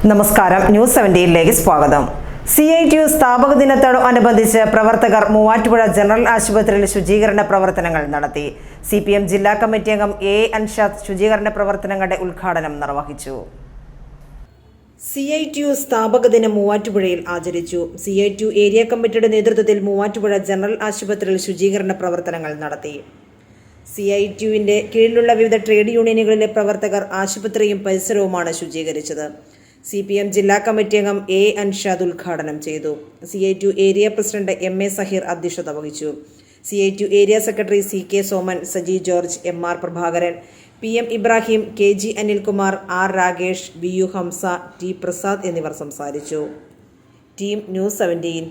നമസ്കാരം, ന്യൂസ് 17ലേക്ക് സ്വാഗതം. CITU സ്ഥാപക ദിനത്തോടനുബന്ധിച്ച് പ്രവർത്തകർ മൂവാറ്റുപുഴ ജനറൽ ആശുപത്രിയിൽ ശുചീകരണ പ്രവർത്തനങ്ങൾ നടത്തി. CPM ജില്ലാ കമ്മിറ്റി അംഗം A. അൻഷാദ് ശുചീകരണ പ്രവർത്തനങ്ങളുടെ ഉദ്ഘാടനം നിർവഹിച്ചു. CITU സ്ഥാപക ദിനം മൂവാറ്റുപുഴയിൽ ആചരിച്ചു. CITU ഏരിയ കമ്മിറ്റിയുടെ നേതൃത്വത്തിൽ മൂവാറ്റുപുഴ ജനറൽ ആശുപത്രിയിൽ ശുചീകരണ പ്രവർത്തനങ്ങൾ നടത്തി. CITUവിന്റെ കീഴിലുള്ള വിവിധ ട്രേഡ് യൂണിയനുകളിലെ പ്രവർത്തകർ ആശുപത്രിയും പരിസരവുമാണ് ശുചീകരിച്ചത്. CPM ജില്ലാ കമ്മിറ്റി അംഗം A. അൻഷാദ് ഉദ്ഘാടനം ചെയ്തു. CITU area president M. A. Saheer അധ്യക്ഷത വഹിച്ചു. CITU area secretary CK Soman, Saji George, MR Prabhakaran, PM Ibrahim, KG Anilkumar, R. Rakesh, BU Hamza, T. Prasad എന്നിവർ സംസാരിച്ചു. Team news 17.